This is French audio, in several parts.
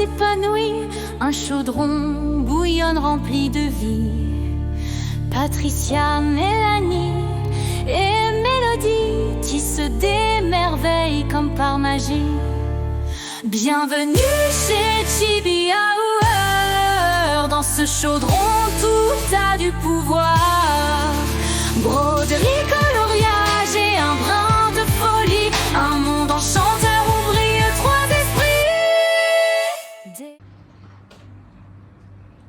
s'épanouit, un chaudron bouillonne rempli de vie. Patricia, Mélanie et Mélodie tissent des merveilles comme par magie. Bienvenue chez Chibi Hour. Dans ce chaudron tout a du pouvoir. Broderie, coloriage et un brin de folie. Un monde enchanteur où brillent trois esprits.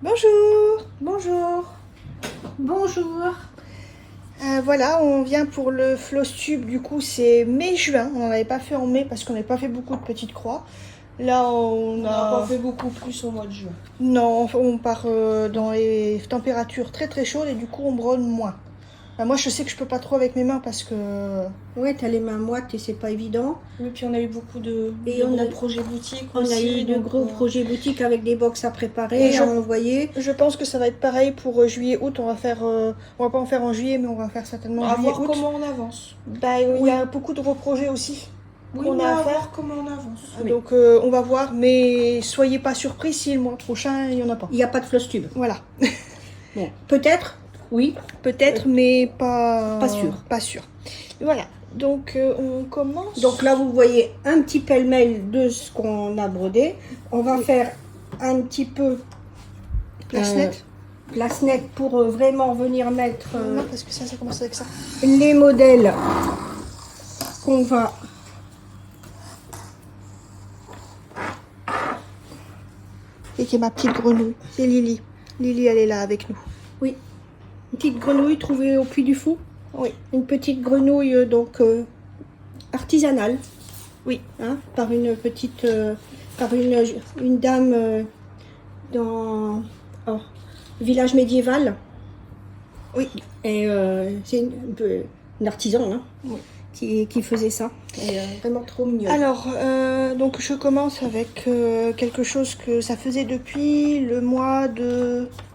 Bonjour. Bonjour. Bonjour. Voilà, on vient pour le floss tube, du coup c'est mai-juin. On n'en avait pas fait en mai parce qu'on n'avait pas fait beaucoup de petites croix. Là On n'a pas fait beaucoup plus au mois de juin. Non, on part dans les températures très très chaudes et du coup on brode moins. Moi je sais que je peux pas trop avec mes mains parce que... Ouais, t'as les mains moites et c'est pas évident. Oui, puis on a eu beaucoup de gros projets boutiques On aussi. a eu de donc, gros projets boutiques avec des box à préparer, à envoyer. Je pense que ça va être pareil pour juillet-août. On va pas en faire en juillet, mais on va faire certainement On va voir juillet-août. comment on avance. Il y a beaucoup de gros projets aussi. Oui, On on a à va faire. voir comment on avance. Donc on va voir, mais soyez pas surpris si le mois prochain il y en a pas. Il n'y a pas de floss tube. Voilà. Bon, peut-être, oui. Peut-être, mais pas sûr. Pas sûr. Voilà. Donc on commence. Donc là, vous voyez un petit pêle-mêle de ce qu'on a brodé. On va faire un petit peu place nette. Place nette pour vraiment venir mettre Non, parce que ça commence avec ça. les modèles qu'on va... Et qui est ma petite grenouille. C'est Lily. Lily, elle est là avec nous. Oui, une petite grenouille trouvée au Puy du Fou. Oui. Une petite grenouille artisanale. Oui. Hein, par une petite, par une dame dans village médiéval. Oui. Et c'est une artisan hein, oui. qui faisait ça. Et, vraiment trop mignonne. Alors, donc je commence avec quelque chose que ça faisait depuis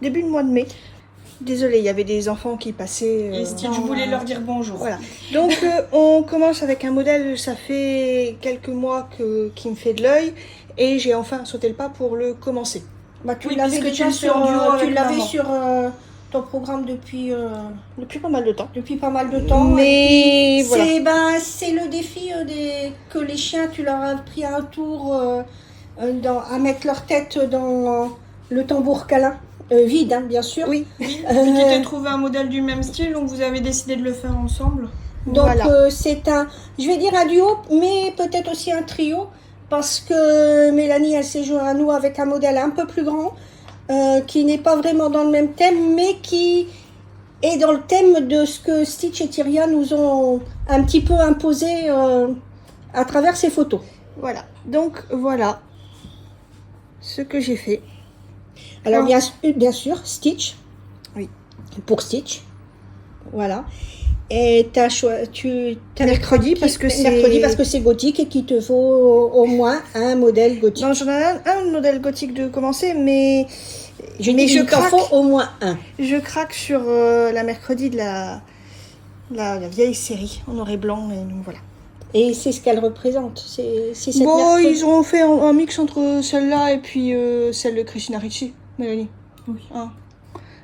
début du mois de mai. Désolée, il y avait des enfants qui passaient. Et Stitch, je voulais leur dire bonjour. Voilà. Donc on commence avec un modèle, ça fait quelques mois qui me fait de l'œil et j'ai enfin sauté le pas pour le commencer. Bah, tu Oui, l'avais puisque tu déjà le fais en duo avec maman. sur ton programme depuis pas mal de temps. depuis pas mal de temps. Mais voilà. C'est le défi que les chiens, tu leur as pris un tour à mettre leur tête dans le tambour câlin. Vide, hein, bien sûr. Oui. Oui, puis tu t'es trouvé un modèle du même style, donc vous avez décidé de le faire ensemble. Donc voilà. c'est je vais dire un duo, mais peut-être aussi un trio, parce que Mélanie, elle s'est jointe à nous avec un modèle un peu plus grand, qui n'est pas vraiment dans le même thème, mais qui est dans le thème de ce que Stitch et Tyria nous ont un petit peu imposé à travers ces photos. Voilà. Donc voilà ce que j'ai fait. Alors bien sûr, Stitch. Oui. Pour Stitch. Voilà. Et t'as mercredi parce que c'est gothique et qu'il te faut au moins un modèle gothique. Non, j'en ai un modèle gothique de commencer, mais il t'en faut au moins un. Je craque sur la mercredi de la vieille série en noir et blanc, et donc voilà. Et c'est ce qu'elle représente. C'est cette Bon, mercredi. ils ont fait un mix entre celle-là et puis celle de Christina Ricci, Mélanie. Oui. Hein.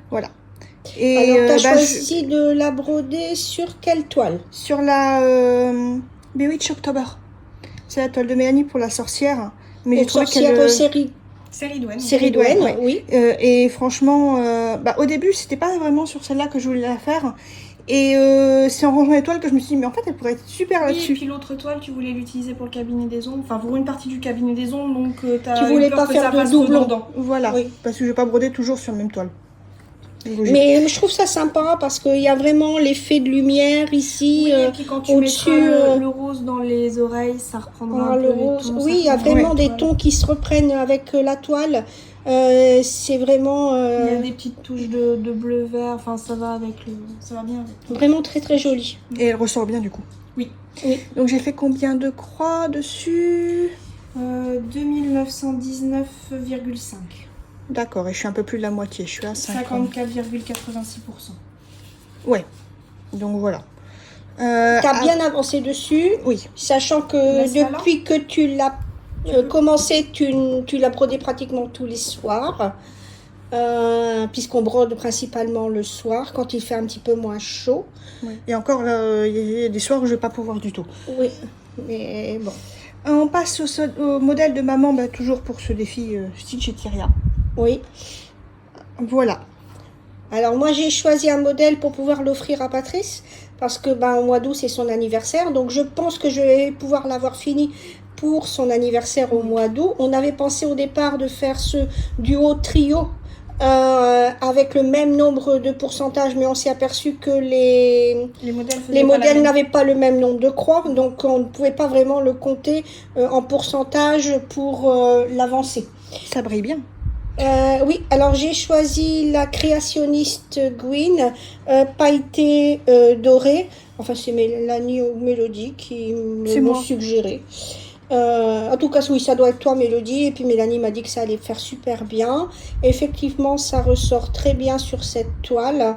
Voilà. Et alors, tu as choisi de la broder sur quelle toile? Sur la Bewitch October. C'est la toile de Mélanie pour la sorcière. Mais j'ai trouvé qu'elle... Série Douane. ouais. Oui. Et franchement, au début, c'était pas vraiment sur celle-là que je voulais la faire. Et c'est en rangeant les toiles que je me suis dit, mais en fait, elle pourrait être super Oui, là-dessus. et puis l'autre toile, tu voulais l'utiliser pour le cabinet des ombres, enfin pour une partie du cabinet des ombres, donc Tu voulais pas faire de doublon. Voilà, Oui. parce que je vais pas broder toujours sur la même toile. Mais je trouve ça sympa parce qu'il y a vraiment l'effet de lumière ici. Oui, et puis quand tu au-dessus, mettras le rose dans les oreilles, ça reprendra un peu le les rose. tons, Oui, il y a ça prendra vraiment les des toiles. tons qui se reprennent avec la toile. C'est vraiment Il y a des petites touches de bleu-vert, enfin ça va ça va bien avec. vraiment très très joli. Et elle ressort bien du coup. Oui. Donc j'ai fait combien de croix dessus? 2919,5. D'accord, et je suis un peu plus de la moitié, je suis à 54,86%. Ouais, donc voilà. T'as bien avancé dessus, Oui. sachant que La scala depuis que tu l'as Commencer, tu l'as brodé pratiquement tous les soirs, puisqu'on brode principalement le soir, quand il fait un petit peu moins chaud. Oui. Et encore, il y a des soirs où je vais pas pouvoir du tout. Oui, mais bon. On passe au modèle de maman, bah, toujours pour ce défi Stitch et Tyria. Oui. Voilà. Alors moi j'ai choisi un modèle pour pouvoir l'offrir à Patrice, parce que au mois d'août c'est son anniversaire, donc je pense que je vais pouvoir l'avoir fini pour son anniversaire au mois d'août. On avait pensé au départ de faire ce duo trio avec le même nombre de pourcentages, mais on s'est aperçu que les modèles n'avaient pas le même nombre de croix, donc on ne pouvait pas vraiment le compter en pourcentage pour l'avancer. Ça brille bien. Oui, alors j'ai choisi la créationniste Gwyn, pailletée dorée. Enfin, c'est Mélanie ou Mélodie qui m'ont suggéré. En tout cas, oui, ça doit être toi, Mélodie. Et puis Mélanie m'a dit que ça allait faire super bien. Effectivement, ça ressort très bien sur cette toile.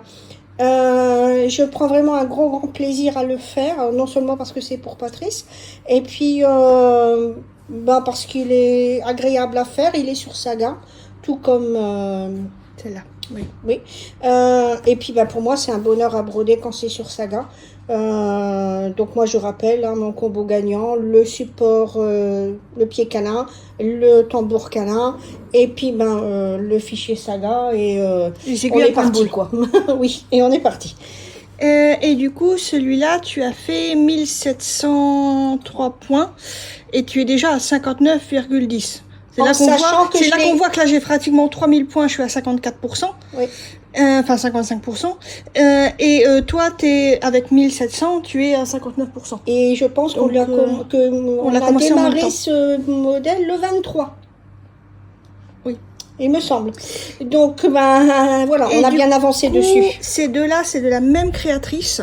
Je prends vraiment un grand plaisir à le faire, non seulement parce que c'est pour Patrice, et puis parce qu'il est agréable à faire. Il est sur Saga, tout comme celle-là. Oui. Oui. Et puis pour moi, c'est un bonheur à broder quand c'est sur Saga. Donc moi je rappelle mon combo gagnant, le support, le pied canin, le tambour canin, et puis le fichier Saga, et on est parti quoi. Oui, et on est parti. Et du coup, celui-là, tu as fait 1703 points et tu es déjà à 59,10. C'est là qu'on voit que là j'ai pratiquement 3000 points, je suis à 54%. Oui. Enfin 55%. Et toi, avec 1700, tu es à 59%. Et je pense qu'on a démarré ce modèle le 23. Oui. Il me semble. Donc, voilà, on a bien avancé dessus. Ces deux-là, c'est de la même créatrice.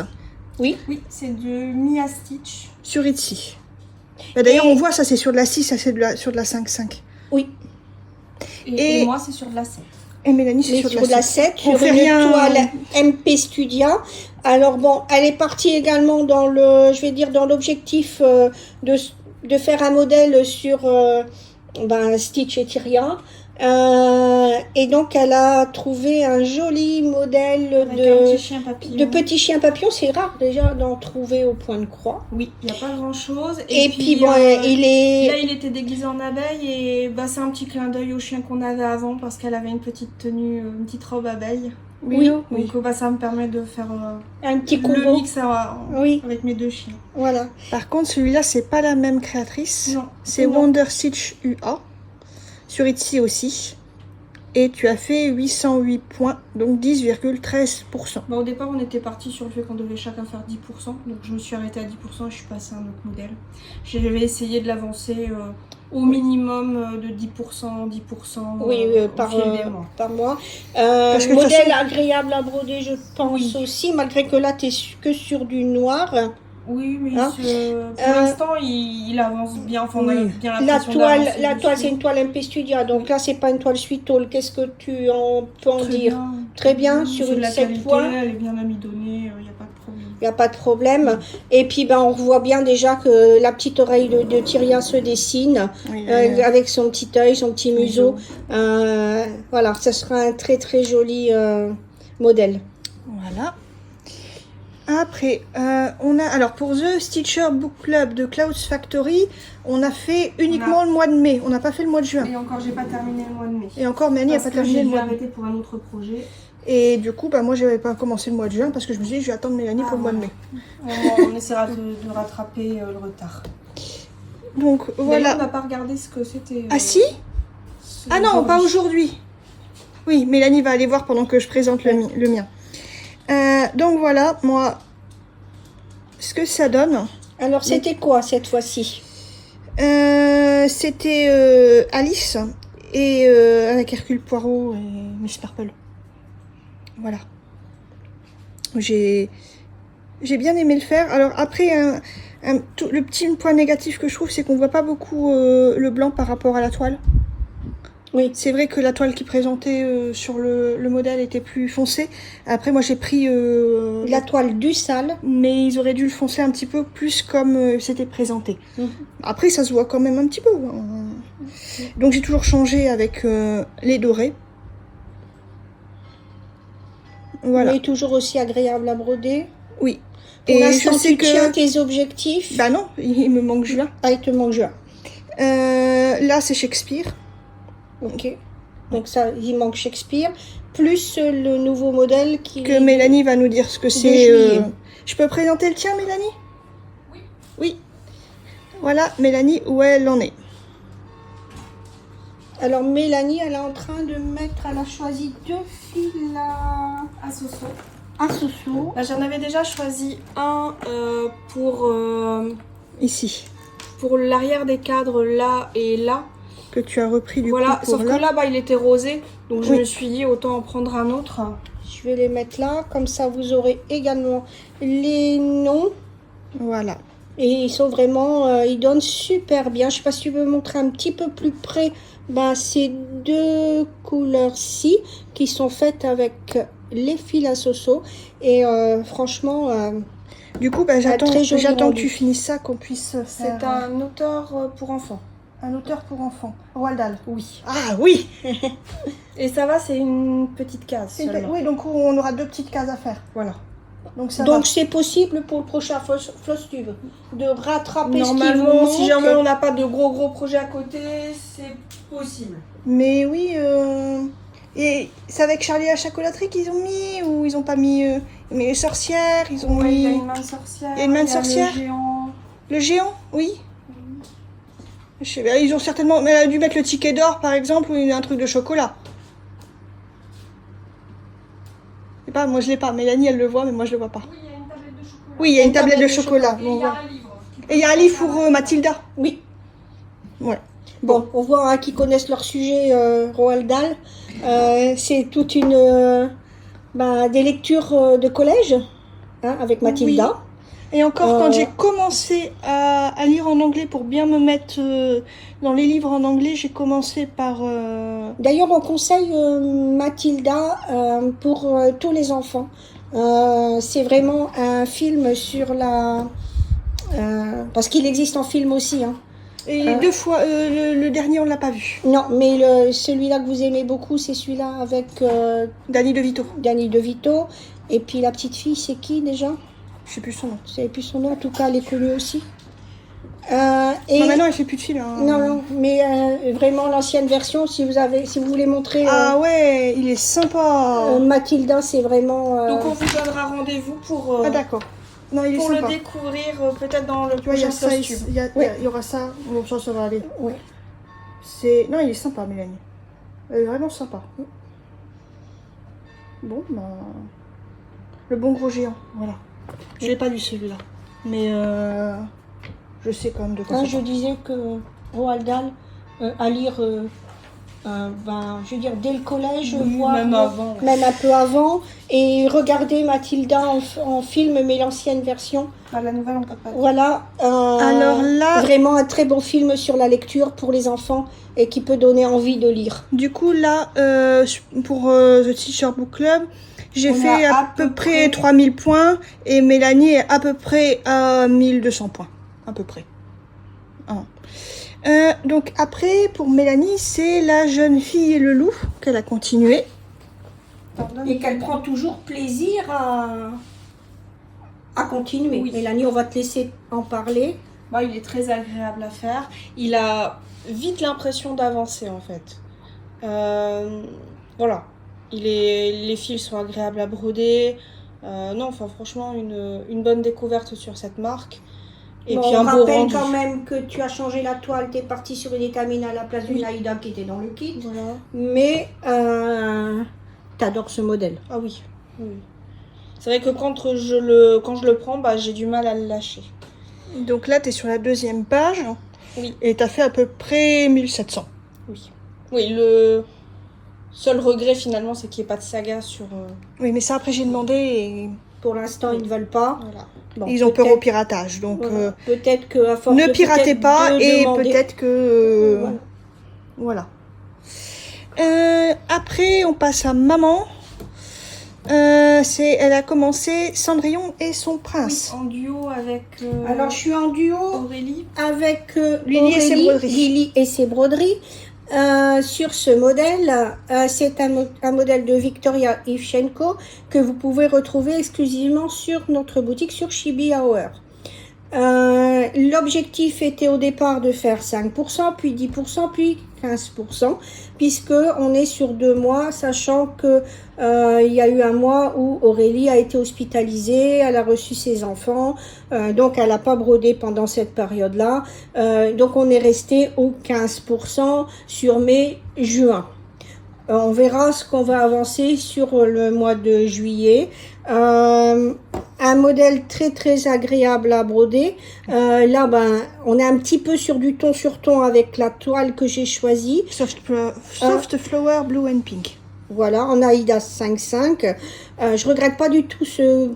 Oui. Oui, c'est de Mia Stitch. Sur Etsy. D'ailleurs, on voit, ça c'est sur de la 6, ça c'est sur de la 5,5. Oui. Et moi, c'est sur de la 7. Et Mélanie, c'est sur de la 7. Sur une toile MP Studia. Alors bon, elle est partie également dans l'objectif de faire un modèle sur Stitch et Tyria. Et donc elle a trouvé un joli modèle de petit chien papillon. C'est rare déjà d'en trouver au point de croix. Oui, il n'y a pas grand chose. Et puis il était déguisé en abeille, et c'est un petit clin d'œil au chien qu'on avait avant, parce qu'elle avait une petite tenue, une petite robe abeille. Oui. Donc ça me permet de faire un petit combo. Le mix avec mes deux chiens. Voilà. Par contre, celui-là, c'est pas la même créatrice. Non. C'est Wonder Stitch UA. Sur Etsy aussi. Et tu as fait 808 points, donc 10,13%. Au départ, on était parti sur le fait qu'on devait chacun faire 10%. Donc je me suis arrêtée à 10% et je suis passée à un autre modèle. J'avais essayé de l'avancer au minimum de 10%, 10%. Oui, par mois. Modèle agréable à broder, je pense aussi, malgré que là, tu es que sur du noir. Oui, mais pour l'instant, il avance bien. Enfin, on a bien l'impression la toile, c'est une toile MP Studia. Donc là, c'est pas une toile Sweetall. Qu'est-ce que tu en peux en dire? Très bien, sur une 7 points. Elle est bien amidonnée, il n'y a pas de problème. Il n'y a pas de problème. Et puis, on voit bien déjà que la petite oreille de Tyria se dessine, avec son petit œil, son petit museau. Voilà, ça sera un très très joli modèle. Voilà. Après, alors pour The Stitcher Book Club de Clouds Factory, on a fait uniquement le mois de mai. On n'a pas fait le mois de juin. Et encore, j'ai pas terminé le mois de mai. Et encore, Mélanie n'a pas terminé le mois de mai. J'ai arrêté pour un autre projet. Et du coup, moi, j'avais pas commencé le mois de juin parce que je me suis dit, je vais attendre Mélanie pour le mois de mai. On essaiera de rattraper le retard. Donc voilà. On n'a pas regardé ce que c'était. Ah si? Ah non, pas aujourd'hui. Oui, Mélanie va aller voir pendant que je présente le mien. Donc voilà, moi, ce que ça donne. Alors, c'était quoi cette fois-ci? C'était Alice et avec Hercule Poirot et Miss Marple. Voilà. J'ai bien aimé le faire. Alors après, le petit point négatif que je trouve, c'est qu'on voit pas beaucoup le blanc par rapport à la toile. Oui, c'est vrai que la toile qui présentait sur le modèle était plus foncée. Après, moi, j'ai pris la toile du sale, mais ils auraient dû le foncer un petit peu plus comme c'était présenté. Après, ça se voit quand même un petit peu. Donc j'ai toujours changé avec les dorés. Voilà. Mais toujours aussi agréable à broder. Oui. Pour l'instant, je sais tu que tiens tes objectifs. bah non, il me manque Juin. Ah, il te manque Juin. Là c'est Shakespeare. Ok. Donc ça, il manque Shakespeare. Plus le nouveau modèle Que Mélanie va nous dire ce que c'est. Je peux présenter le tien, Mélanie? Oui. Oui. Voilà, Mélanie, où elle en est. Alors Mélanie, elle est en train de mettre, elle a choisi 2 fils À Soso. à Soso. Là, j'en avais déjà choisi un Ici. pour l'arrière des cadres là et là. Que tu as repris du Voilà, coup pour sauf que là, il était rosé. Donc je me suis dit, autant en prendre un autre. Je vais les mettre là, comme ça vous aurez également les noms. Voilà. Et ils sont vraiment, ils donnent super bien. Je sais pas si tu veux montrer un petit peu plus près. Ces 2 couleurs-ci qui sont faites avec les fils à Soso. Et franchement, Du coup, j'attends très joli que rendu. tu finisses ça, qu'on puisse faire C'est un auteur pour enfants. un auteur pour enfants. Roald Dahl. Oui. Ah oui. Et ça va, c'est une petite case seulement. Oui, donc on aura 2 petites cases à faire. Voilà. Donc ça donc c'est possible pour le prochain Flosstube de rattraper ce qui vous Normalement, manque. si jamais on n'a pas de gros projets à côté, c'est possible. Mais oui, et c'est avec Charlie la chocolaterie qu'ils ont mis ou ils ont pas mis mais les sorcières, ils ont Il mis y a une main de sorcière. Il y a une main de il y a sorcière. le géant. le géant, oui. Je sais pas, ils ont certainement mais elle a dû mettre le ticket d'or par exemple ou un truc de chocolat. Je sais pas, moi je l'ai pas. Mélanie elle le voit mais moi je le vois pas. Oui, il y a une tablette de chocolat. Oui, il y a une tablette de chocolat. Et Bon, il y a voilà. un livre. Et il y a un livre pour Mathilda. Oui. Ouais. Bon, on voit qui connaissent leur sujet, Roald Dahl. C'est toute une des lectures de collège avec Mathilda. Et encore, quand j'ai commencé à lire en anglais pour bien me mettre dans les livres en anglais, j'ai commencé par... D'ailleurs, on conseille Mathilda pour tous les enfants. C'est vraiment un film sur la... parce qu'il existe en film aussi. Et 2 fois, le dernier, on l'a pas vu. Non, mais celui-là que vous aimez beaucoup, c'est celui-là avec Danny DeVito. Danny DeVito. Et puis la petite fille, c'est qui déjà? Je sais plus son nom. Je ne sais plus son nom, en tout cas, elle est connue aussi. Et... Non, maintenant, elle fait plus de film. Hein. Non, mais vraiment l'ancienne version, si vous voulez montrer... Ah ouais, il est sympa. Mathilda, c'est vraiment... Donc on vous donnera rendez-vous pour, Ah d'accord. Non, il est pour le sympa. découvrir peut-être dans le Tu vois, il y a prochain ça, costume. il y aura ça. Bon, ça va aller. Oui. Non, il est sympa, Mélanie. Elle est vraiment sympa. Bon, le bon gros géant, voilà. Je l'ai pas lu celui-là. Mais je sais quand même de quoi ça Je parle. disais que Roald Dahl, à lire, je veux dire, dès le collège, Oui, voire même avant. même un peu avant, et regarder Mathilda en film, mais l'ancienne version. La nouvelle, on peut pas. Voilà. Alors là, Vraiment un très bon film sur la lecture pour les enfants et qui peut donner envie de lire. du coup, là, pour The Teacher Book Club, j'ai On fait a à peu près 3000 points et Mélanie est à peu près à 1200 points. À peu près. Donc après, pour Mélanie, c'est La jeune fille et le loup qu'elle a continué. Et qu'elle prend toujours plaisir à continuer. Oui. Mélanie, on va te laisser en parler. Il est très agréable à faire. Il a vite l'impression d'avancer en fait. Voilà. Les fils sont agréables à broder. Franchement, une bonne découverte sur cette marque. Et puis on un beau rappelle rendu. quand même que tu as changé la toile, tu es parti sur une étamine à la place d'une Aïda qui était dans le kit. Voilà. Mais tu adores ce modèle. Ah oui. Oui. C'est vrai que quand je le prends, j'ai du mal à le lâcher. Donc là, tu es sur la 2e page. Oui. Et tu as fait à peu près 1700. Oui. Oui, le seul regret finalement, c'est qu'il n'y ait pas de saga sur... Oui, mais ça, après, j'ai demandé et Pour l'instant, ils ne veulent pas. Voilà. Bon, ils ont peur peut-être- au piratage. Donc, voilà. Peut-être qu'à force ne de piratez peut-être pas de et demander- peut-être que... Voilà. Voilà. Après, on passe à Maman. Elle a commencé Cendrillon et son prince. Oui, en duo avec Alors, je suis en duo Aurélie. avec Lily et ses Aurélie, broderies. Lily et ses broderies. Sur ce modèle, c'est un modèle de Victoria Ivchenko que vous pouvez retrouver exclusivement sur notre boutique sur Chibi Hour. L'objectif était au départ de faire 5%, puis 10%, puis 15%, puisque on est sur 2 mois, sachant que il y a eu un mois où Aurélie a été hospitalisée, elle a reçu ses enfants, donc elle n'a pas brodé pendant cette période-là. Donc on est resté au 15% sur mai-juin. On verra ce qu'on va avancer sur le mois de juillet. Un modèle très très agréable à broder. Là, on est un petit peu sur du ton sur ton avec la toile que j'ai choisie. Soft Flower Blue and Pink. Voilà, en Aïda 5,5. Je regrette pas du tout ce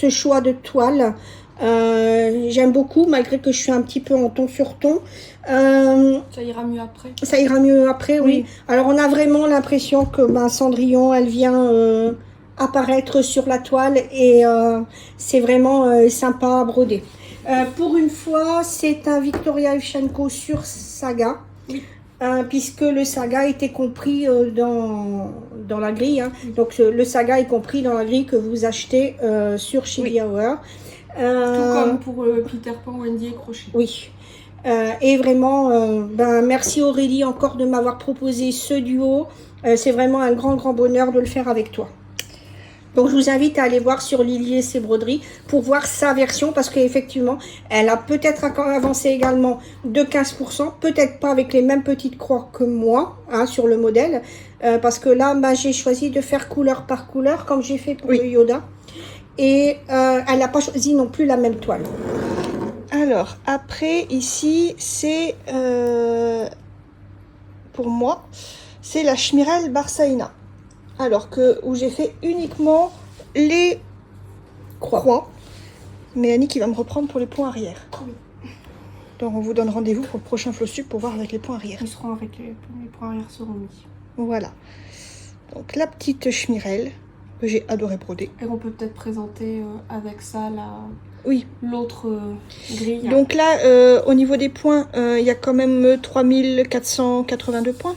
choix de toile. J'aime beaucoup, malgré que je suis un petit peu en ton sur ton. Ça ira mieux après. Ça ira mieux après, oui. Alors, on a vraiment l'impression que Cendrillon, elle vient apparaître sur la toile et c'est vraiment sympa à broder. Pour une fois, c'est un Victoria Ivchenko sur Saga. Oui. Puisque le Saga était compris dans la grille. Hein. Donc, le Saga est compris dans la grille que vous achetez sur Chibi Hour. Tout comme pour Peter Pan, Wendy et Crochet. Oui. Et vraiment, merci Aurélie encore de m'avoir proposé ce duo. C'est vraiment un grand bonheur de le faire avec toi. Donc je vous invite à aller voir sur Lily et ses broderies pour voir sa version, parce qu'effectivement, elle a peut-être avancé également de 15%, peut-être pas avec les mêmes petites croix que moi sur le modèle, parce que là, j'ai choisi de faire couleur par couleur, comme j'ai fait pour le Yoda. Et elle n'a pas choisi non plus la même toile. Alors, après, ici, c'est, pour moi, c'est la Schmirel Barsaina. Alors où j'ai fait uniquement les croix. Mélanie qui va me reprendre pour les points arrière. Oui. Donc, on vous donne rendez-vous pour le prochain Flosstube pour voir avec les points arrière. Ils seront avec les points arrière seront mis. Voilà. Donc, la petite Schmirel que j'ai adoré broder. Et on peut peut-être présenter avec ça oui. L'autre grille. Donc là, au niveau des points, il y a quand même 3482 points.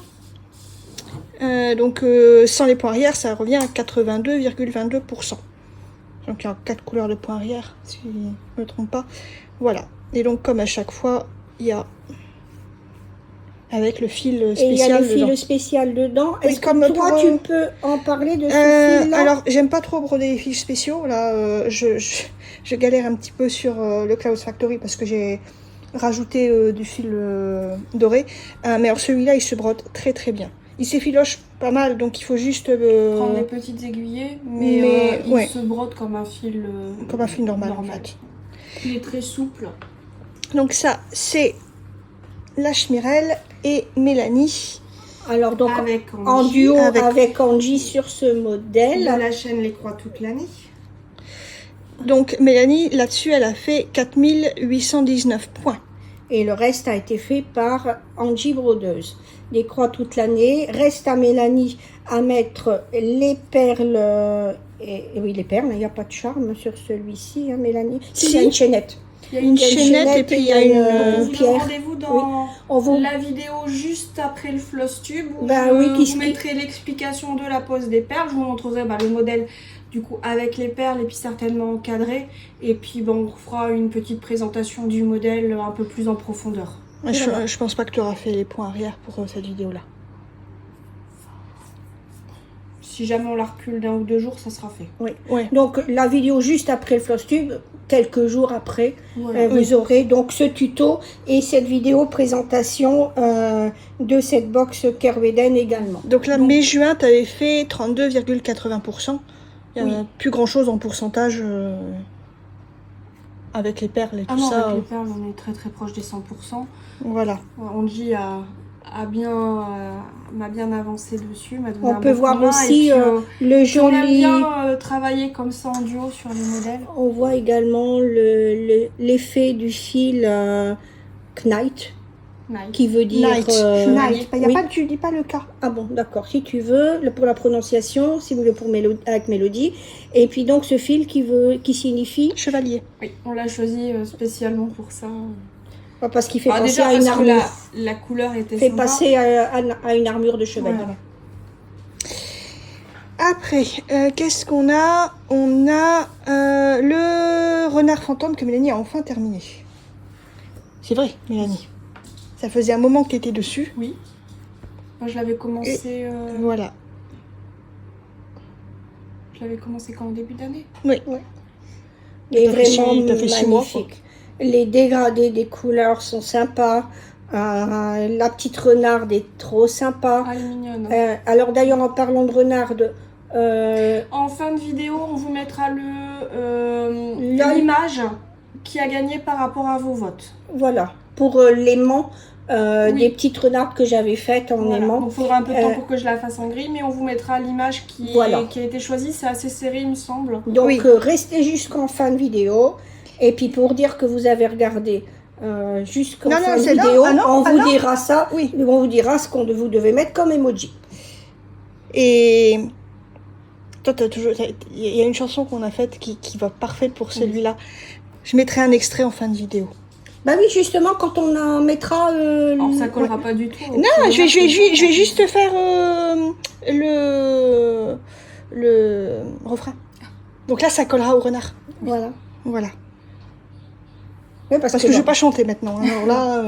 Donc sans les points arrière, ça revient à 82,22%. Donc il y a 4 couleurs de points arrière, si je ne me trompe pas. Voilà. Et donc comme à chaque fois, il y a avec le fil spécial. Et il y a le dedans. fil spécial dedans. Est-ce que toi, pour, tu peux en parler de ce fil-là? Alors, j'aime pas trop broder les fils spéciaux. Là, je galère un petit peu sur le Cloud Factory parce que j'ai rajouté du fil doré. Mais alors, celui-là, il se brode très très bien. Il s'effiloche pas mal, donc il faut juste prendre des petites aiguillées, mais il se brode comme un fil normal. En fait. Il est très souple. Donc ça, c'est la Schmirel et Mélanie. Alors donc avec en duo avec Angie sur ce modèle. De la chaîne Les Croix toute l'année. Donc Mélanie, là-dessus, elle a fait 4819 points. Et le reste a été fait par Angie Brodeuse. Les croix toute l'année. Reste à Mélanie à mettre les perles. Oui, les perles, il n'y a pas de charme sur celui-ci, hein, Mélanie. Si, il y a une chaînette. Il y a une chaînette et puis il y a une pierre. Rendez-vous dans la vidéo juste après le Flosstube où je vous mettrai l'explication de la pose des perles. Je vous montrerai le modèle du coup avec les perles et puis certainement encadré. Et puis on fera une petite présentation du modèle un peu plus en profondeur. Je pense pas que tu auras fait les points arrière pour cette vidéo-là. Si jamais on la recule d'1 ou 2 jours, ça sera fait. Oui. Ouais. Donc la vidéo juste après le Flosstube, quelques jours après, vous aurez donc ce tuto et cette vidéo présentation de cette box Kerveden également. Donc là, mai-juin, tu avais fait 32,80%. Il n'y a plus grand-chose en pourcentage avec les perles et tout ça. Avec les perles, on est très très proche des 100%. Voilà. Angie m'a bien avancé dessus. On peut voir aussi le joli... On aime bien travailler comme ça en duo sur les modèles. On voit également l'effet du fil Knight. qui veut dire... Night. Tu dis pas le cas. Ah bon, d'accord. Si tu veux, pour la prononciation, si vous voulez pour avec mélodie. Et puis donc ce fil qui signifie... Chevalier. Oui, on l'a choisi spécialement pour ça. Parce qu'il fait passer à une armure. La couleur était fait sympa. Passer à une armure de chevalier. Voilà. Après, qu'est-ce qu'on a? On a le renard fantôme que Mélanie a enfin terminé. C'est vrai, Mélanie. Ça faisait un moment que tu étais dessus. Oui. Moi, je l'avais commencé... Voilà. Je l'avais commencé quand, au début d'année? Oui. Et vraiment fait 6 mois. Les dégradés des couleurs sont sympas. La petite renarde est trop sympa. Ah, elle est mignonne. Alors d'ailleurs, en parlant de renarde... En fin de vidéo, on vous mettra l'image qui a gagné par rapport à vos votes. Voilà, pour l'aimant des petites renardes que j'avais faites en aimant. Donc il faudra un peu de temps pour que je la fasse en gris, mais on vous mettra l'image qui a été choisie. C'est assez serré, il me semble. Donc restez jusqu'en fin de vidéo. Et puis pour dire que vous avez regardé jusqu'en fin de vidéo, on vous dira ça. Oui. On vous dira ce qu'on vous devez mettre comme emoji. Et... Toi, il y a une chanson qu'on a faite qui va parfaite pour celui-là. Je mettrai un extrait en fin de vidéo. Bah oui, justement, quand on en mettra... Alors, ça collera pas du tout. Non, je vais juste faire le refrain. Donc là, ça collera au renard. Voilà. Oui, parce que je ne vais pas chanter maintenant. Hein. Alors là,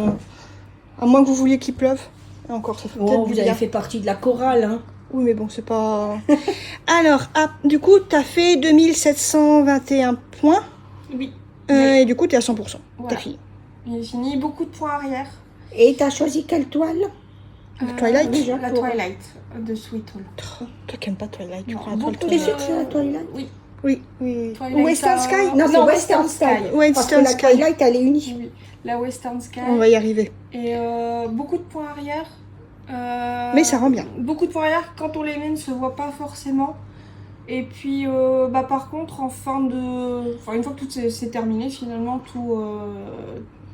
à moins que vous vouliez qu'il pleuve. Et encore, ça fait peut-être vous avez fait partie de la chorale, hein. Oui, mais bon, c'est pas... Alors, du coup, tu as fait 2721 points. Oui. Et du coup, tu es à 100%. Voilà. T'as fini. J'ai fini, beaucoup de points arrière. Et tu as choisi quelle toile? Twilight déjà, La Twilight de Sweet Hall. Toi qui n'aimes pas Twilight, tu prends la T'es sûr que c'est la Twilight? Oui. Oui. Twilight, Western Sky? Non, c'est Western Sky. Parce que la Twilight, elle est unie. Oui. La Western Sky. On va y arriver. Et beaucoup de points arrière. Mais ça rend bien. Beaucoup de points arrière, quand on les met, ne se voit pas forcément. Et puis, par contre, une fois que tout c'est terminé, finalement,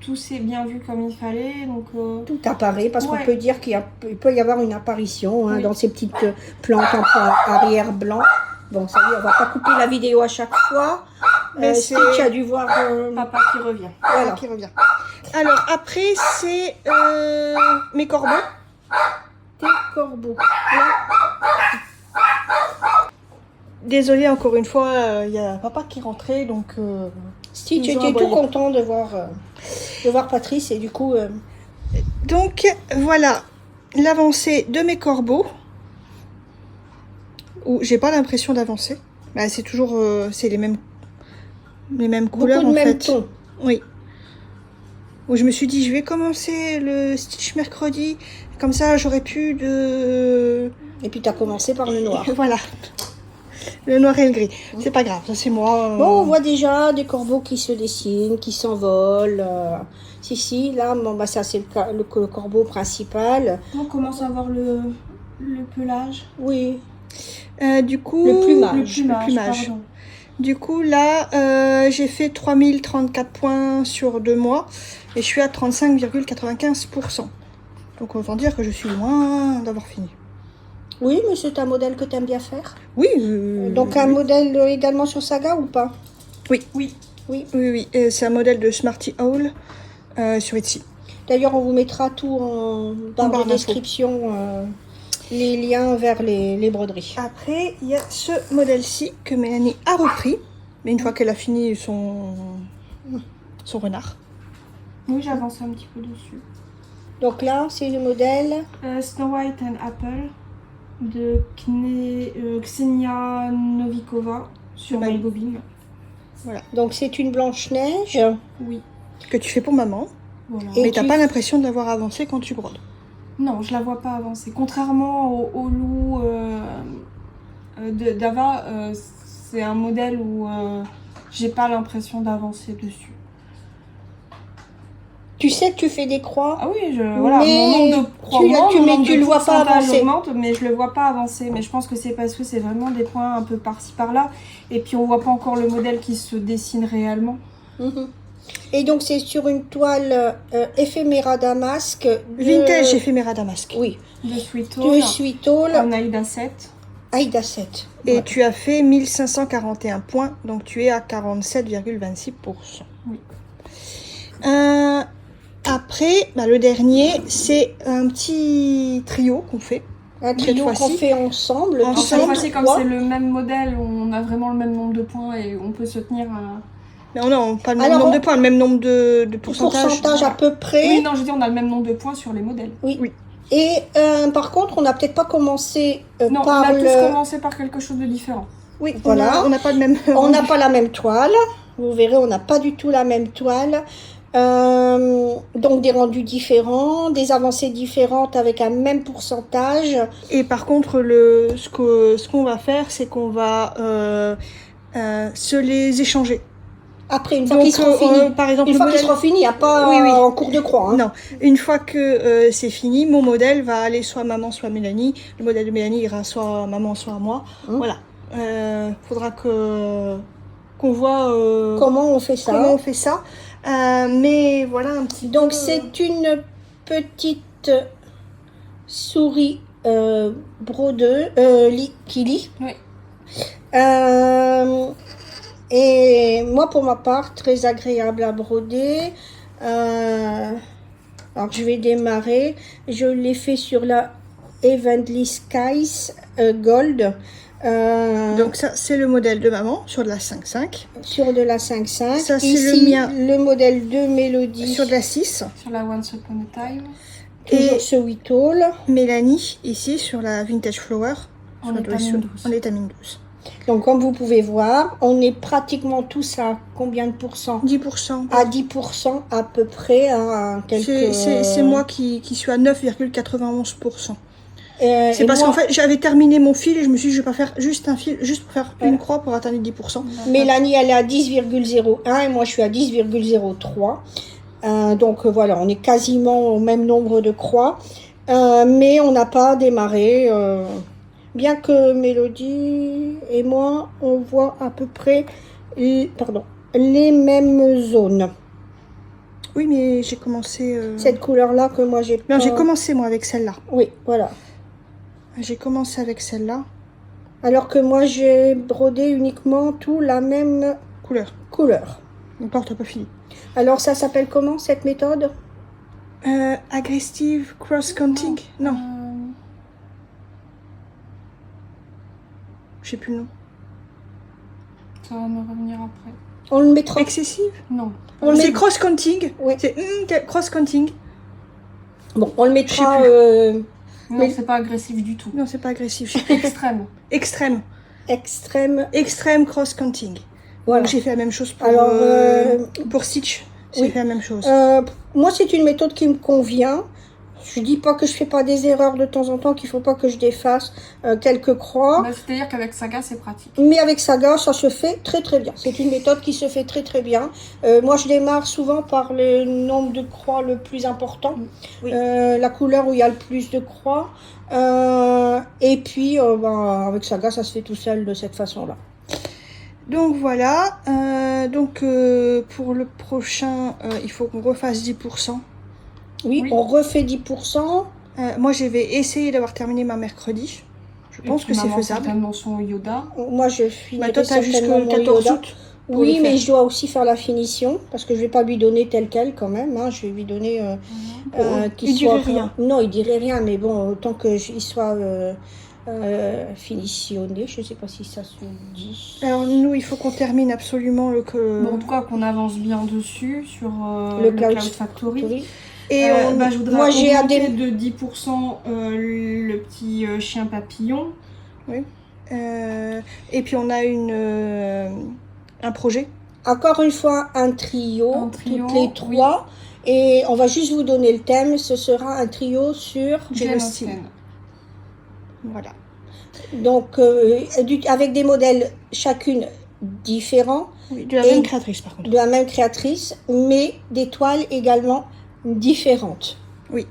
tout s'est bien vu comme il fallait. Donc, tout apparaît, parce qu'on peut dire qu'il peut y avoir une apparition dans ces petites plantes en arrière blanc. Bon, ça y est, on va pas couper la vidéo à chaque fois. Stitch a dû voir... Papa qui revient. Voilà. Qui revient. Alors, après, c'est mes corbeaux. Tes corbeaux. Désolée, encore une fois, il y a papa qui rentrait, donc... Stitch était tout content de voir Patrice, et du coup... Donc, voilà l'avancée de mes corbeaux. Où j'ai pas l'impression d'avancer. Bah, c'est toujours... c'est les mêmes couleurs, en fait. Tons. Oui. Où je me suis dit, je vais commencer le Stitch mercredi. Comme ça, j'aurais pu de... Et puis, tu as commencé par le noir. Voilà. Le noir et le gris. C'est pas grave, ça c'est moi. Bon, on voit déjà des corbeaux qui se dessinent, qui s'envolent. Si, là, ça c'est le corbeau principal. On commence à voir le pelage. Oui. Du coup... Le plumage. Pardon. Du coup, là, j'ai fait 3034 points sur 2 mois. Et je suis à 35,95%. Donc, autant dire que je suis loin d'avoir fini. Oui, mais c'est un modèle que tu aimes bien faire. Oui. Donc, un modèle également sur Saga ou pas? Oui. C'est un modèle de Smarty Owl sur Etsy. D'ailleurs, on vous mettra tout en barre de description, les liens vers les broderies. Après, il y a ce modèle-ci que Mélanie a repris. Mais une fois qu'elle a fini son renard. Oui, j'avance un petit peu dessus. Donc là, c'est le modèle Snow White and Apple de Ksenia Novikova sur My Bobine. Voilà. Donc c'est une Blanche-Neige. Oui. Que tu fais pour maman. Voilà. Mais t'as pas l'impression de l'avoir avancé quand tu brodes. Non, je la vois pas avancer. Contrairement au loup d'Ava, c'est un modèle où j'ai pas l'impression d'avancer dessus. Tu sais que tu fais des croix. Ah oui, voilà, mon nombre de croix tu le vois pas avancer. Augmente, mais je le vois pas avancer. Mais je pense que c'est parce que c'est vraiment des points un peu par-ci par-là. Et puis on voit pas encore le modèle qui se dessine réellement. Et donc, c'est sur une toile éphéméra damasque. Vintage éphéméra damasque. Oui. De Sweet Hall. En Aïda 7. Aïda 7. Et ouais. Tu as fait 1541 points, donc tu es à 47,26%. Oui. Après, le dernier, c'est un petit trio qu'on fait. Un trio qu'on fait ensemble. Cette fois-ci, comme c'est le même modèle, on a vraiment le même nombre de points et on peut se tenir à... Non, pas le même nombre de points, le même nombre de pourcentage. Pourcentage à peu près. Oui, non, je dis on a le même nombre de points sur les modèles. Oui. Et par contre, on n'a peut-être pas commencé non, par on a tous commencé par quelque chose de différent. Oui, voilà. On n'a pas de même... On n'a pas la même toile. Vous verrez, on n'a pas du tout la même toile. Donc des rendus différents, des avancées différentes avec un même pourcentage. Et par contre, ce qu'on va faire, c'est qu'on va se les échanger. Après, une fois qu'ils seront finis. Par exemple, une fois qu'ils seront finis, il n'y a pas en cours de croix. Hein. Non, une fois que c'est fini, mon modèle va aller soit maman, soit Mélanie. Le modèle de Mélanie ira soit maman, soit moi. Voilà. Faudra qu'on voit comment on fait ça. Mais voilà un petit donc c'est une petite souris brodeuse qui lit. Oui. Et moi pour ma part très agréable à broder. Alors je vais démarrer. Je l'ai fait sur la Heavenly Skies Gold. Donc ça c'est le modèle de maman sur de la 5,5. Sur de la 5,5. Ça c'est ici, le mien. Le modèle de Mélodie. Sur de la 6. Sur la Once Upon a Time. Toujours Sweet Hall. Mélanie ici sur la Vintage Flower. En étamine 12. En étamine 12. Donc comme vous pouvez voir, on est pratiquement tous à combien de pourcents? 10%. À 10% à peu près. Hein, c'est moi qui suis à 9,91%. C'est parce qu'en fait j'avais terminé mon fil et je me suis dit je vais pas faire juste un fil, juste pour faire une croix pour atteindre les 10%. Mélanie elle est à 10,01 et moi je suis à 10,03. Donc voilà, on est quasiment au même nombre de croix. Mais on n'a pas démarré. Bien que Mélodie et moi on voit à peu près les mêmes zones. Oui mais j'ai commencé... Cette couleur là que moi j'ai... Non j'ai commencé moi avec celle-là. Oui voilà. J'ai commencé avec celle-là. Alors que moi, j'ai brodé uniquement tout la même couleur. Encore, t'as pas fini. Alors, ça s'appelle comment, cette méthode? Aggressive cross-counting? Non. Je sais plus le nom. Ça va me revenir après. On le mettra... Excessive? Non. C'est cross-counting. Oui. C'est cross-counting. Bon, on le mettra... Non, c'est pas agressif du tout. Non, c'est pas agressif. Extrême. Extrême cross-counting. Voilà. J'ai fait la même chose pour Stitch. J'ai fait la même chose. Moi, c'est une méthode qui me convient. Je dis pas que je fais pas des erreurs de temps en temps, qu'il faut pas que je défasse quelques croix. C'est-à-dire qu'avec Saga, c'est pratique. Mais avec Saga, ça se fait très très bien. C'est une méthode qui se fait très très bien. Moi, je démarre souvent par le nombre de croix le plus important. Oui. La couleur où il y a le plus de croix. Et puis, avec Saga, ça se fait tout seul de cette façon-là. Donc voilà. Pour le prochain, il faut qu'on refasse 10%. Oui, on refait 10%. Moi, je vais essayer d'avoir terminé ma mercredi. Je pense que c'est faisable. Certainement son Yoda. Moi, je finirai toi, t'as jusqu'au 14 août. Oui, mais je dois aussi faire la finition parce que je vais pas lui donner tel quel quand même. Hein. Je vais lui donner qu'il dirait rien. Non, il dirait rien, mais bon, autant qu'il soit finitionné. Je sais pas si ça se dit. Alors nous, il faut qu'on termine absolument le que. Bon, en tout cas, qu'on avance bien dessus sur le Cloud Factory. Et je voudrais augmenter de 10% le petit chien papillon. Oui. Et puis on a un projet. Encore une fois, un trio toutes les trois. Oui. Et on va juste vous donner le thème. Ce sera un trio sur Jane Austen. Voilà. Donc, avec des modèles chacune différents. Oui, de la même créatrice par contre. De la même créatrice, mais des toiles également différentes. Oui.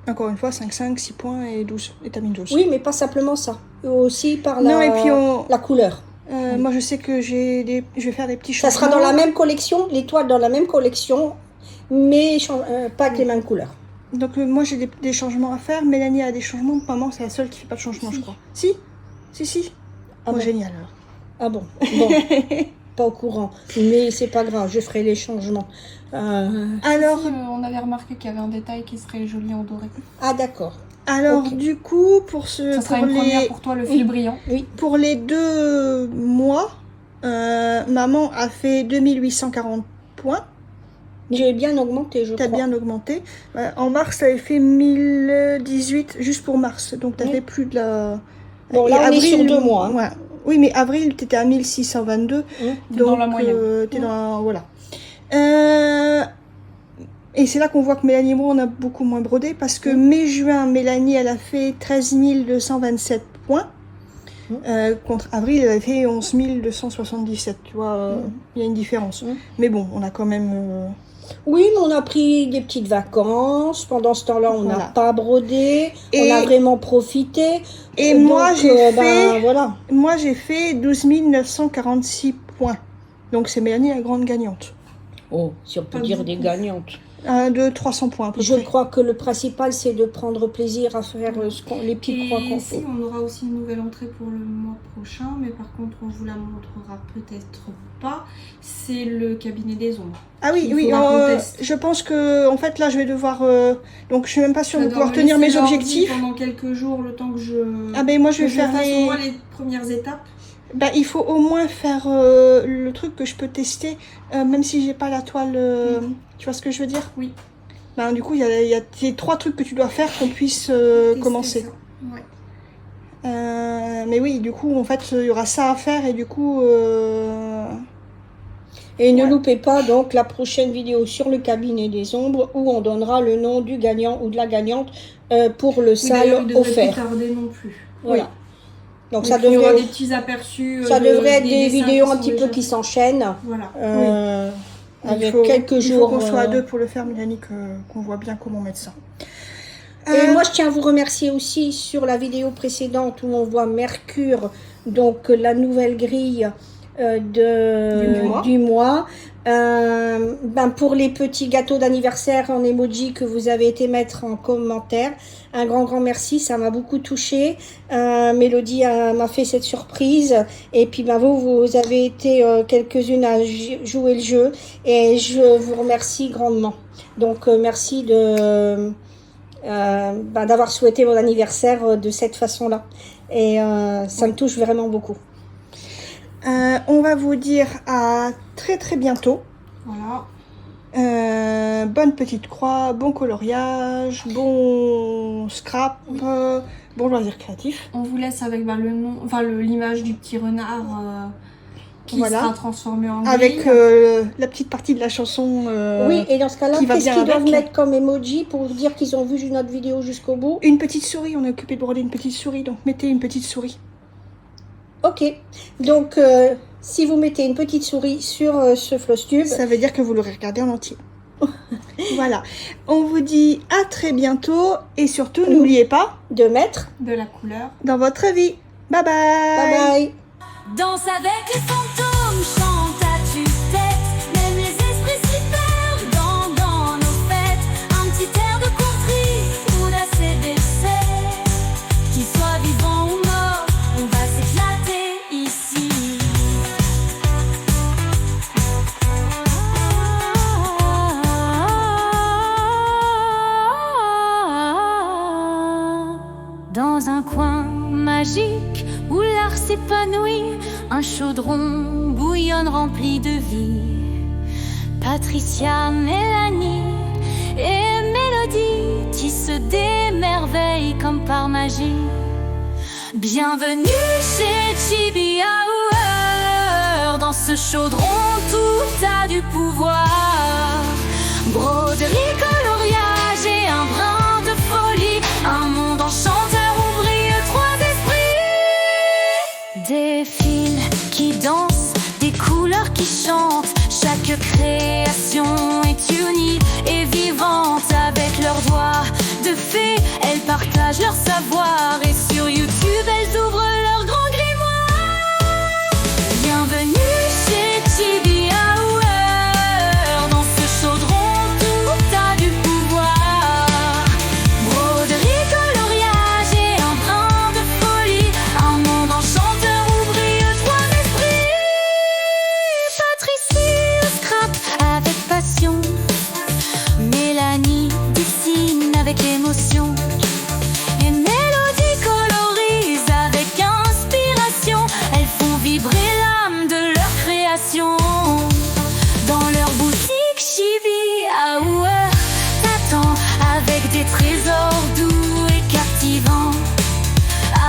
Encore une fois, 5, 6 points et 12, étamine 12. Oui, mais pas simplement ça. Aussi par la couleur. Moi, je sais que je vais faire des petits changements. Ça sera dans la même collection, les toiles dans la même collection, mais pas avec les mêmes couleurs. Donc, moi, j'ai des changements à faire. Mélanie a des changements. Maman, c'est la seule qui fait pas de changement, je crois. Si. Ah bon. Génial, alors. Ah bon. Pas au courant. Mais c'est pas grave, je ferai les changements. Alors, on avait remarqué qu'il y avait un détail qui serait joli en doré. Ah d'accord. Alors, du coup, ça sera une première pour toi, le fil brillant. Oui. Pour les 2 mois, maman a fait 2840 points. J'ai bien augmenté, je crois. T'as bien augmenté. En mars, t'avais fait 1018 juste pour mars. Donc, t'avais plus de la... Bon, là, on est sur 2 mois. Hein. Ouais. Oui, mais avril, t'étais à 1622. T'es dans la moyenne. Voilà. Et c'est là qu'on voit que Mélanie et moi, on a beaucoup moins brodé. Parce que mai-juin, Mélanie, elle a fait 13 227 points. Contre avril, elle avait fait 11 277. Tu vois, il y a une différence. Mais bon, on a quand même... Oui, mais on a pris des petites vacances. Pendant ce temps-là, on n'a pas brodé. On a vraiment profité. Et moi, j'ai fait 12 946 points. Donc, c'est Mélanie la grande gagnante. Oh, si on peut dire des gagnantes. De 300 points à peu Je près. crois que le principal, c'est de prendre plaisir à faire les petits croix qu'on fait. On aura aussi une nouvelle entrée pour le mois prochain, mais par contre, on vous la montrera peut-être pas. C'est le cabinet des ombres. Ah oui, je pense que, en fait, là, je vais devoir... donc, je suis même pas sûre de pouvoir tenir mes objectifs. Pendant quelques jours, le temps que je... Ah ben, moi, je vais faire au moins les premières étapes. Ben, il faut au moins faire le truc que je peux tester, même si j'ai pas la toile... Tu vois ce que je veux dire? Oui. Ben, du coup, il y a 3 trucs que tu dois faire qu'on puisse commencer. Ouais. Mais oui, du coup, en fait, il y aura ça à faire et du coup... Et ne loupez pas donc la prochaine vidéo sur le cabinet des ombres où on donnera le nom du gagnant ou de la gagnante pour le salle offert. Pas tarder non plus. Voilà. Donc ça il y aura devrait des petits aperçus. Ça devrait être des vidéos un petit peu qui s'enchaînent. Voilà. Avec quelques jours. Il faut qu'on soit à 2 pour le faire, Mélanie, qu'on voit bien comment mettre ça. Et moi, je tiens à vous remercier aussi sur la vidéo précédente où on voit Mercure, donc la nouvelle grille du mois. Pour les petits gâteaux d'anniversaire en emoji que vous avez été mettre en commentaire, un grand merci, ça m'a beaucoup touchée. Mélodie m'a fait cette surprise et puis vous avez été quelques-unes à jouer le jeu et je vous remercie grandement. Donc merci d'avoir souhaité mon anniversaire de cette façon-là et ça me touche vraiment beaucoup. On va vous dire à très bientôt. Voilà. Bonne petite croix, bon coloriage, bon scrap, bon loisir créatif. On vous laisse avec le nom, l'image du petit renard qui sera transformé en grille. Avec la petite partie de la chanson. Oui, et dans ce cas-là, qu'est-ce qu'ils doivent mettre comme emoji pour dire qu'ils ont vu notre vidéo jusqu'au bout? Une petite souris, on est occupé de broder une petite souris, donc mettez une petite souris. Ok, donc si vous mettez une petite souris sur ce floss tube, ça veut dire que vous l'aurez regardé en entier. Voilà, on vous dit à très bientôt et surtout n'oubliez pas de mettre de la couleur dans votre vie. Bye bye. Bye bye. Danse avec les fantômes, chante à tue-tête, même les esprits s'y perdent dans nos fêtes. Un petit air de courterie ou d'ACDC, qu'il soit vivant ou mort, on va s'éclater ici. Dans un coin magique où l'art s'épanouit, un chaudron bouillonne rempli de vie. Patricia, Mélanie et Mélodie tissent des merveilles comme par magie. Bienvenue chez Chibi Hour. Dans ce chaudron, tout a du pouvoir. Broderie, coloriage et un brin de folie. Un monde enchanteur où brillent 3 esprits. Des fils qui dansent, des couleurs qui chantent. Chaque création est unique et vivante. Avec leurs doigts de fée, elles partagent leur savoir. Et sur YouTube, elles ouvrent leur grand grimoire. création. Dans leur boutique Chibi Hour t'attend avec des trésors doux et captivants.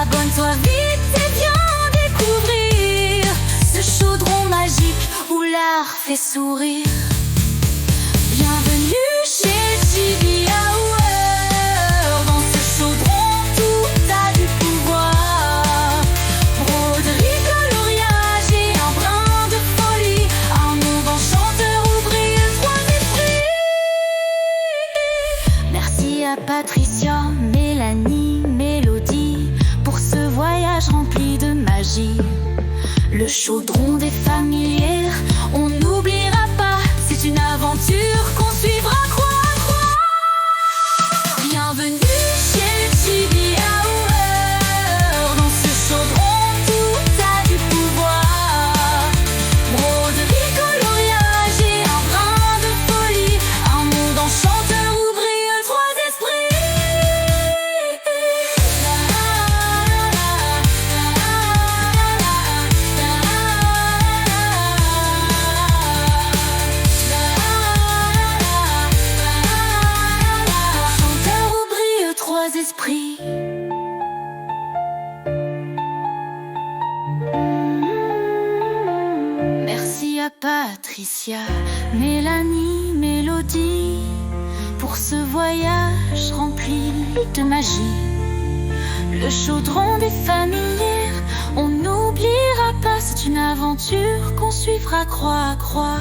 Abonne-toi vite et viens découvrir ce chaudron magique où l'art fait sourire. Bienvenue chez Chibi Hour. Dans ce chaudron tout a du pouvoir. Broderie, coloriage et un brin de folie. Un monde enchanteur où brillent trois esprits. Merci à Patricia, Mélanie, Mélodie pour ce voyage rempli de magie. Le chaudron des familières, on n'oubliera pas. C'est une aventure qu'on suivra croix à croix. Bienvenue chez Chibi Hour. Dans ce chaudron tout a du pouvoir. Broderie, coloriage et un brin de folie. Un monde enchanteur où brillent trois esprits. Enchanteur où brillent trois esprits. Merci à Patricia, Mélanie, Mélodie pour ce voyage rempli de magie. Le chaudron des familières, on n'oubliera pas. C'est une aventure qu'on suivra croix à croix.